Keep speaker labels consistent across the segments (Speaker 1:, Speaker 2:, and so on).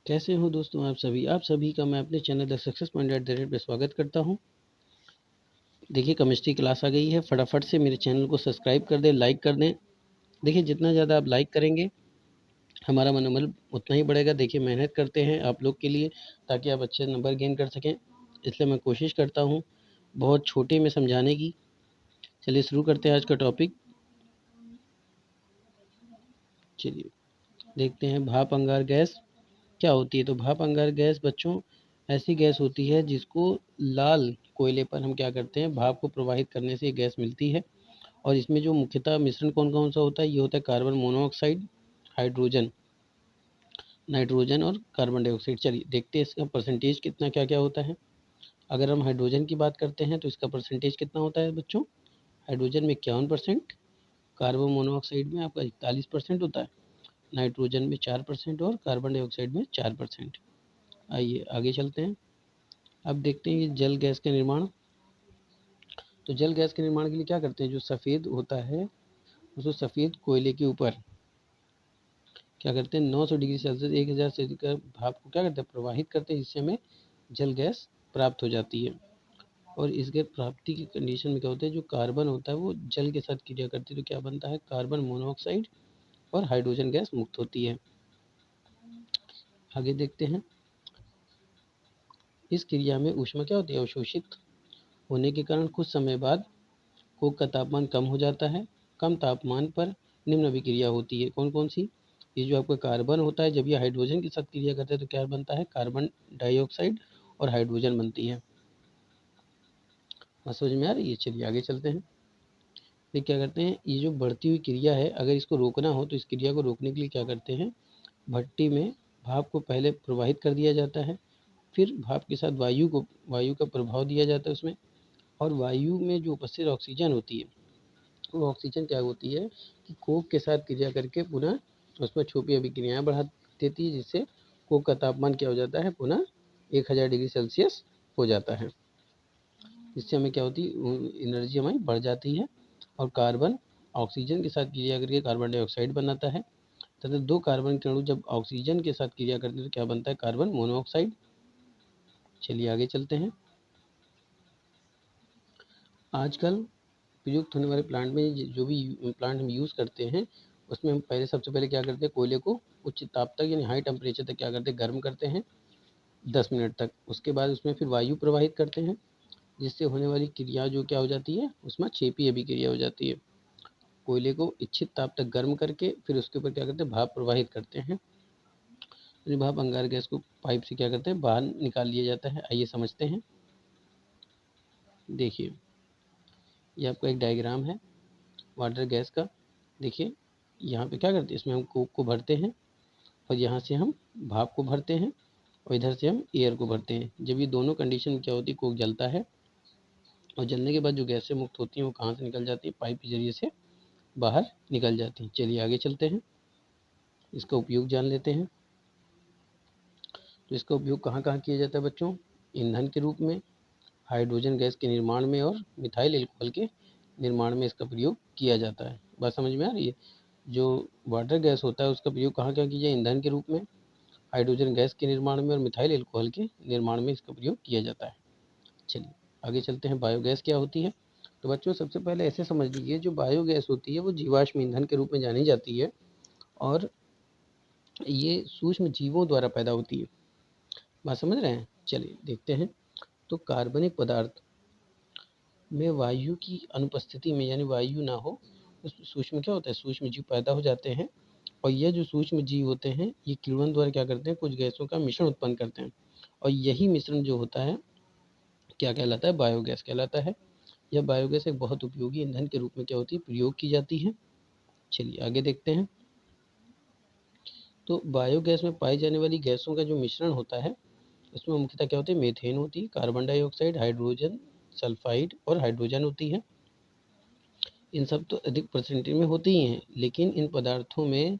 Speaker 1: कैसे हो दोस्तों आप सभी का मैं अपने चैनल द सक्सेस पॉइंट पे स्वागत करता हूं। देखिए केमिस्ट्री क्लास आ गई है, फटाफट से मेरे चैनल को सब्सक्राइब कर दें, लाइक कर दें। देखिए जितना ज़्यादा आप लाइक करेंगे हमारा मनोबल उतना ही बढ़ेगा। देखिए मेहनत करते हैं आप लोग के लिए ताकि आप अच्छे नंबर गेन कर सकें, इसलिए मैं कोशिश करता हूँ बहुत छोटे में समझाने की। चलिए शुरू करते हैं आज का टॉपिक। चलिए देखते हैं भाप अंगार गैस क्या होती है। तो भाप अंगार गैस बच्चों ऐसी गैस होती है जिसको लाल कोयले पर हम क्या करते हैं, भाप को प्रवाहित करने से ये गैस मिलती है। और इसमें जो मुख्यतः मिश्रण कौन कौन सा होता है, ये होता है कार्बन मोनोऑक्साइड, हाइड्रोजन, नाइट्रोजन और कार्बन डाइऑक्साइड। चलिए देखते हैं इसका परसेंटेज कितना क्या क्या होता है। अगर हम हाइड्रोजन की बात करते हैं तो इसका परसेंटेज कितना होता है बच्चों, हाइड्रोजन में 51%, कार्बन मोनोऑक्साइड में आपका 41% होता है, नाइट्रोजन में 4% और कार्बन डाइऑक्साइड में 4%। आइए आगे चलते हैं। अब देखते हैं ये जल गैस के निर्माण। तो जल गैस के निर्माण के लिए क्या करते हैं, जो सफ़ेद होता है उसको सफ़ेद कोयले के ऊपर क्या करते हैं, 900 डिग्री सेल्सियस 1000 सेल्सियस का भाप को क्या करते हैं, प्रवाहित करते हैं, जिससे हमें जल गैस प्राप्त हो जाती है। और इस गैस प्राप्ति की कंडीशन में क्या होता है, जो कार्बन होता है वो जल के साथ क्रिया करती है तो क्या बनता है, कार्बन मोनोऑक्साइड और हाइड्रोजन गैस मुक्त होती है। आगे देखते हैं। इस क्रिया में ऊष्मा क्या होती है, अवशोषित होने के कारण कुछ समय बाद कोक का तापमान कम हो जाता है। कम तापमान पर निम्न अभिक्रिया होती है। कौन कौन सी, ये जो आपका कार्बन होता है जब ये हाइड्रोजन के साथ क्रिया करता है तो क्या बनता है, कार्बन डाइऑक्साइड और हाइड्रोजन बनती है। बात समझ में आ रही है। चलिए आगे चलते हैं। फिर क्या करते हैं, ये जो बढ़ती हुई क्रिया है अगर इसको रोकना हो तो इस क्रिया को रोकने के लिए क्या करते हैं, भट्टी में भाप को पहले प्रवाहित कर दिया जाता है, फिर भाप के साथ वायु का प्रभाव दिया जाता है उसमें। और वायु में जो उपस्थित ऑक्सीजन होती है वो ऑक्सीजन क्या होती है कि कोक के साथ क्रिया करके पुनः उसमें छुपी अभिक्रियाएं बढ़ा देती है, जिससे कोक का तापमान क्या हो जाता है, पुनः 1000 डिग्री सेल्सियस हो जाता है। इससे हमें क्या होती है, एनर्जी हमारी बढ़ जाती है। और कार्बन ऑक्सीजन के साथ क्रिया करके कार्बन डाइऑक्साइड बनाता है तथा दो कार्बन के अणु जब ऑक्सीजन के साथ क्रिया करते हैं तो क्या बनता है, कार्बन मोनोऑक्साइड। चलिए आगे चलते हैं। आजकल प्रयुक्त होने वाले प्लांट में जो भी प्लांट हम यूज़ करते हैं उसमें हम पहले सबसे पहले क्या करते हैं, कोयले को उच्च ताप तक यानी हाई टेम्परेचर तक क्या करते हैं, गर्म करते हैं 10 मिनट तक। उसके बाद उसमें फिर वायु प्रवाहित करते हैं, जिससे होने वाली क्रिया जो क्या हो जाती है, उसमें छेपी अभिक्रिया हो जाती है। कोयले को इच्छित ताप तक गर्म करके फिर उसके ऊपर क्या करते हैं, भाप प्रवाहित करते हैं। फिर भाप अंगार गैस को पाइप से क्या करते हैं, बाहर निकाल लिया जाता है। आइए समझते हैं। देखिए ये आपका एक डायग्राम है वाटर गैस का। देखिए यहाँ पे क्या करते हैं, इसमें हम कोक को भरते हैं और यहाँ से हम भाप को भरते हैं और इधर से हम एयर को भरते हैं। जब ये दोनों कंडीशन क्या होती है, कोक जलता है और जलने के बाद जो गैसें मुक्त होती हैं वो कहाँ से निकल जाती है, पाइप के जरिए से बाहर निकल जाती हैं। चलिए आगे चलते हैं, इसका उपयोग जान लेते हैं। तो इसका उपयोग कहाँ कहाँ किया जाता है बच्चों, ईंधन के रूप में, हाइड्रोजन गैस के निर्माण में और मिथाइल एल्कोहल के निर्माण में इसका प्रयोग किया जाता है। बात समझ में आ रही है। जो वाटर गैस होता है उसका प्रयोग कहाँ कहाँ किया जाए, ईंधन के रूप में, हाइड्रोजन गैस के निर्माण में और मिथाइल एल्कोहल के निर्माण में इसका प्रयोग किया जाता है। चलिए आगे चलते हैं। बायोगैस क्या होती है। तो बच्चों सबसे पहले ऐसे समझ लीजिए, जो बायोगैस होती है वो जीवाश्म ईंधन के रूप में जानी जाती है और ये सूक्ष्म जीवों द्वारा पैदा होती है। बात समझ रहे हैं। चलिए देखते हैं। तो कार्बनिक पदार्थ में वायु की अनुपस्थिति में यानी वायु ना हो उस सूक्ष्म क्या होता है, सूक्ष्म जीव पैदा हो जाते हैं। और यह जो सूक्ष्म जीव होते हैं ये किण्वन द्वारा क्या करते हैं, कुछ गैसों का मिश्रण उत्पन्न करते हैं। और यही मिश्रण जो होता है क्या कहलाता है, बायोगैस कहलाता है। यह बायोगैस एक बहुत उपयोगी ईंधन के रूप में क्या होती है, प्रयोग की जाती है। चलिए आगे देखते हैं। तो बायोगैस में पाई जाने वाली गैसों का जो मिश्रण होता है इसमें मुख्यतः क्या होती है, मीथेन होती है, कार्बन डाइऑक्साइड, हाइड्रोजन सल्फाइड और हाइड्रोजन होती है। इन सब तो अधिक परसेंटेज में होती ही हैं, लेकिन इन पदार्थों में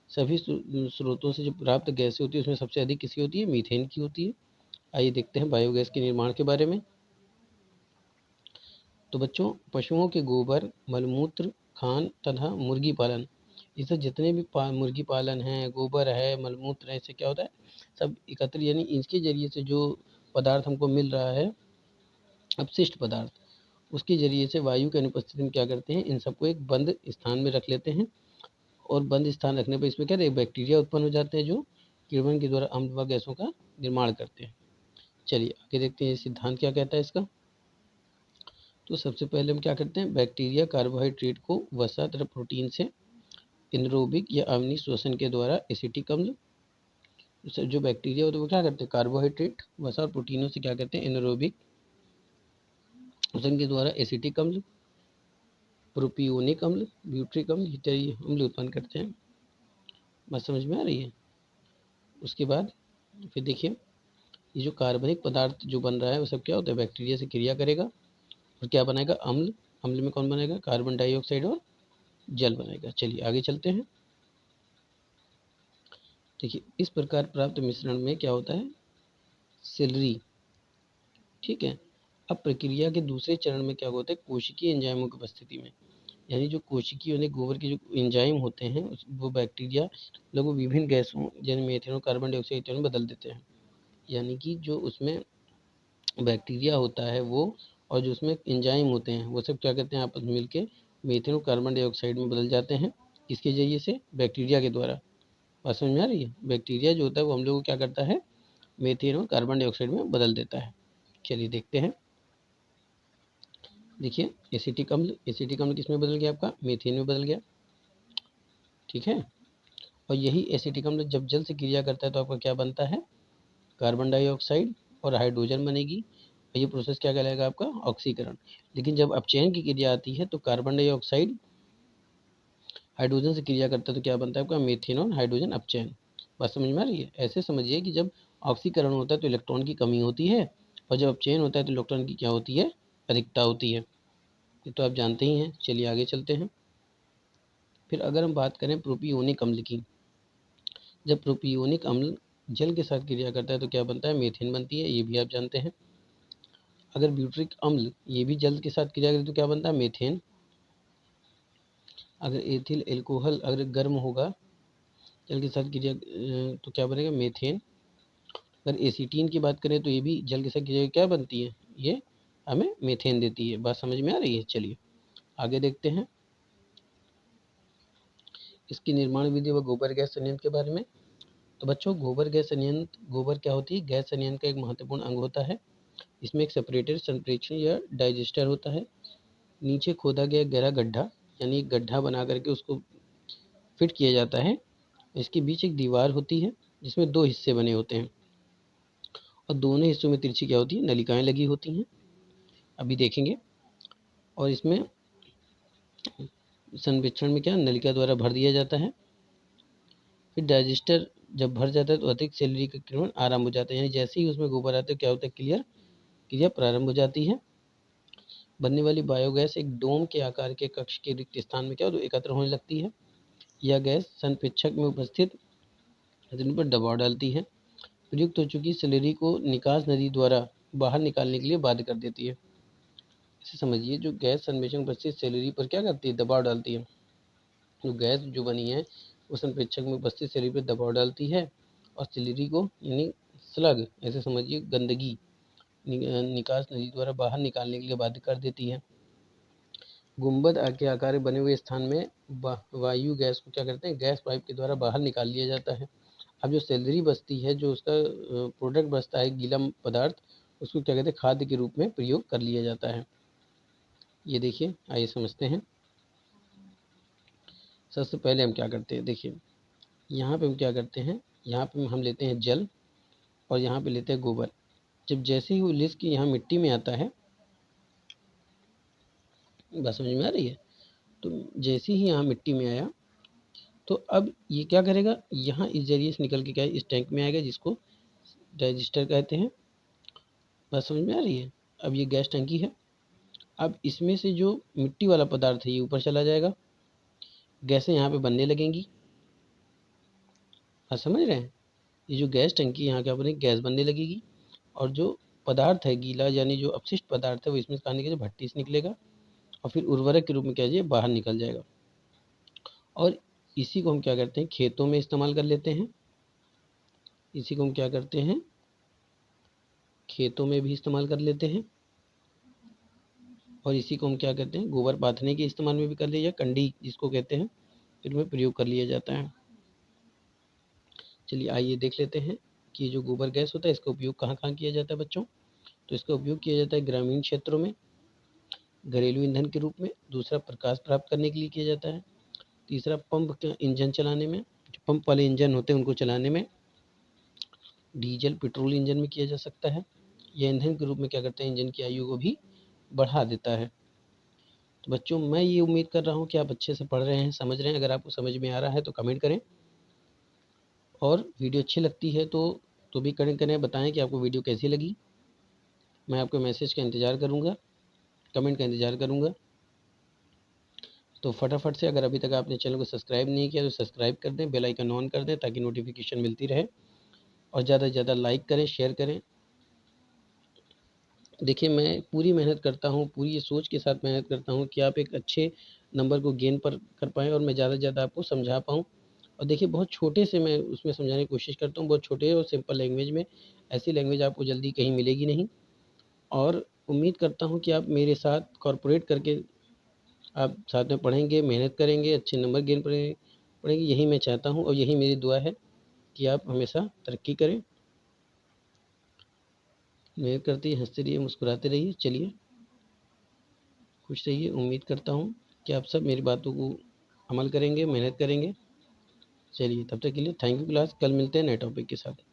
Speaker 1: सभी स्रोतों से जो प्राप्त गैसें होती है उसमें सबसे अधिक किसकी होती है, मीथेन की होती है। आइए देखते हैं बायोगैस के निर्माण के बारे में। तो बच्चों पशुओं के गोबर, मलमूत्र, खान तथा मुर्गी पालन इससे जितने भी मुर्गी पालन है, गोबर है, मलमूत्र है, इससे क्या होता है, सब एकत्र, यानी इसके ज़रिए से जो पदार्थ हमको मिल रहा है, अपशिष्ट पदार्थ, उसके ज़रिए से वायु की अनुपस्थिति में क्या करते हैं, इन सबको एक बंद स्थान में रख लेते हैं। और बंद स्थान रखने पर इसमें क्या है, बैक्टीरिया उत्पन्न हो जाते हैं जो किण्वन के द्वारा अम्ल व गैसों का निर्माण करते हैं। चलिए आगे देखते हैं ये सिद्धांत क्या कहता है इसका। तो सबसे पहले हम क्या करते हैं, बैक्टीरिया कार्बोहाइड्रेट को वसा तथा प्रोटीन से एनरोबिक या अवनी श्वसन के द्वारा एसिटिक अम्ल, जो बैक्टीरिया होते हैं वो क्या करते हैं, कार्बोहाइड्रेट, वसा और प्रोटीनों से क्या करते हैं, एनरोबिक श्वसन के द्वारा एसिटिक अम्ल, प्रोपियोनिक अम्ल, ब्यूट्रिक अम्ल इत्यादि अम्ल उत्पन्न करते हैं। बात समझ में आ रही है। उसके बाद फिर देखिए, ये जो कार्बनिक पदार्थ जो बन रहा है वो सब क्या होता है, बैक्टीरिया से क्रिया करेगा और क्या बनाएगा, अम्ल। अम्ल में कौन बनेगा, कार्बन डाइऑक्साइड और जल बनेगा। चलिए आगे चलते हैं। देखिए इस प्रकार प्राप्त मिश्रण में क्या होता है, सेलरी, ठीक है। अब प्रक्रिया के दूसरे चरण में क्या होता है, कोशिकीय एंजाइमों की उपस्थिति में, यानी जो कोशिकीय यानी गोबर के जो एंजाइम होते हैं वो बैक्टीरिया लोग विभिन्न गैसों जैसे मीथेन और कार्बन डाइऑक्साइड इत्यादि में बदल देते हैं। यानी कि जो उसमें बैक्टीरिया होता है वो, और जो उसमें एंजाइम होते हैं वो सब क्या करते हैं, आपस में मिलकर मीथेन और कार्बन डाइऑक्साइड में बदल जाते हैं। इसके जरिए से बैक्टीरिया के द्वारा। बात समझ में आ रही है। बैक्टीरिया जो होता है वो हम लोग को क्या करता है, मीथेन और कार्बन डाइऑक्साइड में बदल देता है। चलिए देखते हैं। देखिए एसिटिक अम्ल, एसिटिक अम्ल किस में बदल गया, आपका मीथेन में बदल गया, ठीक है। और यही एसिटिक अम्ल जब जल से क्रिया करता है तो आपका क्या बनता है, कार्बन डाइऑक्साइड और हाइड्रोजन बनेगी। और ये प्रोसेस क्या कहलाएगा, आपका ऑक्सीकरण। लेकिन जब अपचयन की क्रिया आती है तो कार्बन डाइऑक्साइड हाइड्रोजन से क्रिया करता है तो क्या बनता है, आपका मीथेन और हाइड्रोजन अपचयन। बात समझ में आ रही है। ऐसे समझिए कि जब ऑक्सीकरण होता है तो इलेक्ट्रॉन की कमी होती है, और जब अपचयन होता है तो इलेक्ट्रॉन की क्या होती है, अधिकता होती है। ये तो आप जानते ही हैं। चलिए आगे चलते हैं। फिर अगर हम बात करें प्रोपियोनिक अम्ल की, जब प्रोपियोनिक अम्ल जल के साथ क्रिया करता है तो क्या बनता है, मीथेन बनती है, ये भी आप जानते हैं। अगर ब्यूट्रिक अम्ल ये भी जल के साथ क्रिया करे तो क्या बनता है, मीथेन। अगर एथिल एल्कोहल अगर गर्म होगा जल के साथ क्रिया तो क्या बनेगा, मीथेन। अगर एसीटीन की बात करें तो ये भी जल के साथ क्रिया क्या बनती है, ये हमें मीथेन देती है। बात समझ में आ रही है। चलिए आगे देखते हैं इसकी निर्माण विधि व गोबर गैस संयंत्र के बारे में। तो बच्चों गोबर गैस संयंत्र, गोबर क्या होती है, गैस संयंत्र का एक महत्वपूर्ण अंग होता है। इसमें एक सेपरेटर, संप्रेक्षण या डाइजेस्टर होता है। नीचे खोदा गया गहरा गड्ढा, यानी एक गड्ढा बना करके उसको फिट किया जाता है। इसके बीच एक दीवार होती है जिसमें दो हिस्से बने होते हैं, और दोनों हिस्सों में तिरछी क्या होती है, नलिकाएं लगी होती हैं। अभी देखेंगे। और इसमें संरक्षण में क्या नलिका द्वारा भर दिया जाता है। फिर डाइजेस्टर जब भर जाता है तो अतिरिक्त सैलरी का किण्वन आरंभ हो जाता है, यानी जैसे ही उसमें गोबर आता है क्या होता है, क्लियर क्रिया प्रारंभ हो जाती है। बनने वाली बायोगैस एक डोम के आकार के कक्ष के रिक्त स्थान में क्या होता है, एकत्र होने लगती है। यह गैस संप्रेक्षक में उपस्थित हथेली पर दबाव डालती है, प्रयुक्त हो चुकी स्लरी को निकास नदी द्वारा बाहर निकालने के लिए बाध्य कर देती है। इसे समझिए, जो गैस संप्रेषण में उपस्थित स्लरी पर क्या करती है, दबाव डालती है। जो गैस जो बनी है वो संप्रेक्षक में उपस्थित स्लरी पर दबाव डालती है और स्लरी को यानी स्लग, ऐसे समझिए गंदगी निकास नदी द्वारा बाहर निकालने के लिए बाध्य कर देती है। गुंबद के आकार बने हुए स्थान में वायु गैस को क्या करते हैं, गैस पाइप के द्वारा बाहर निकाल लिया जाता है। अब जो सैलरी बचती है, जो उसका प्रोडक्ट बचता है गीला पदार्थ, उसको क्या कहते हैं, खाद्य के रूप में प्रयोग कर लिया जाता है। ये देखिए, आइए समझते हैं। सबसे पहले हम क्या करते हैं, देखिए यहाँ पे हम क्या करते हैं, यहाँ पे हम लेते हैं जल और यहाँ पे लेते हैं गोबर। जब जैसे ही वो लिस की यहाँ मिट्टी में आता है, बात समझ में आ रही है, तो जैसे ही यहाँ मिट्टी में आया तो अब ये क्या करेगा, यहाँ इस जरिए से निकल के क्या इस टैंक में आएगा जिसको डाइजेस्टर कहते हैं। बात समझ में आ रही है। अब ये गैस टंकी है। अब इसमें से जो मिट्टी वाला पदार्थ है ये ऊपर चला जाएगा, गैसें यहाँ पे बनने लगेंगी। आप समझ रहे हैं। ये जो गैस टंकी यहाँ क्या बनेगी, गैस बनने लगेगी, और जो पदार्थ है गीला यानी जो अपशिष्ट पदार्थ है वो इसमें से खाने के लिए भट्टी से निकलेगा और फिर उर्वरक के रूप में क्या है बाहर निकल जाएगा। और इसी को हम क्या करते हैं, खेतों में इस्तेमाल कर लेते हैं। इसी को हम क्या करते हैं, खेतों में भी इस्तेमाल कर लेते हैं। और इसी को हम क्या करते हैं, गोबर पाथने के इस्तेमाल में भी कर लिया, कंडी जिसको कहते हैं, इनमें प्रयोग कर लिया जाता है। चलिए आइए देख लेते हैं कि जो गोबर गैस होता है इसका उपयोग कहाँ कहाँ किया जाता है बच्चों। तो इसका उपयोग किया जाता है ग्रामीण क्षेत्रों में घरेलू ईंधन के रूप में, दूसरा प्रकाश प्राप्त करने के लिए किया जाता है, तीसरा पंप का इंजन चलाने में, जो पंप वाले इंजन होते हैं उनको चलाने में, डीजल पेट्रोल इंजन में किया जा सकता है। यह ईंधन के रूप में क्या करते हैं, इंजन की आयु को भी बढ़ा देता है। तो बच्चों मैं ये उम्मीद कर रहा हूँ कि आप अच्छे से पढ़ रहे हैं, समझ रहे हैं। अगर आपको समझ में आ रहा है तो कमेंट करें, और वीडियो अच्छी लगती है तो भी कमेंट करें, बताएं कि आपको वीडियो कैसी लगी। मैं आपके मैसेज का इंतज़ार करूँगा, कमेंट का इंतज़ार करूँगा। तो फटाफट से, अगर अभी तक आपने चैनल को सब्सक्राइब नहीं किया तो सब्सक्राइब कर दें, बेल आइकन ऑन कर दें ताकि नोटिफिकेशन मिलती रहे, और ज़्यादा से ज़्यादा लाइक करें, शेयर करें। देखिए मैं पूरी मेहनत करता हूँ, पूरी ये सोच के साथ मेहनत करता हूँ कि आप एक अच्छे नंबर को गेन पर कर पाएँ और मैं ज़्यादा से ज़्यादा आपको समझा पाऊँ। और देखिए बहुत छोटे से मैं उसमें समझाने की कोशिश करता हूँ, बहुत छोटे और सिंपल लैंग्वेज में। ऐसी लैंग्वेज आपको जल्दी कहीं मिलेगी नहीं। और उम्मीद करता हूँ कि आप मेरे साथ कॉर्पोरेट करके आप साथ में पढ़ेंगे, मेहनत करेंगे, अच्छे नंबर गेन पढ़ेंगे। यही मैं चाहता हूँ और यही मेरी दुआ है कि आप हमेशा तरक्की करें, मेहनत करते रहिए, हंसते रहिए, मुस्कुराते रहिए। चलिए खुश रहिए। उम्मीद करता हूँ कि आप सब मेरी बातों को अमल करेंगे, मेहनत करेंगे। चलिए तब तक के लिए थैंक यू क्लास, कल मिलते हैं नए टॉपिक के साथ।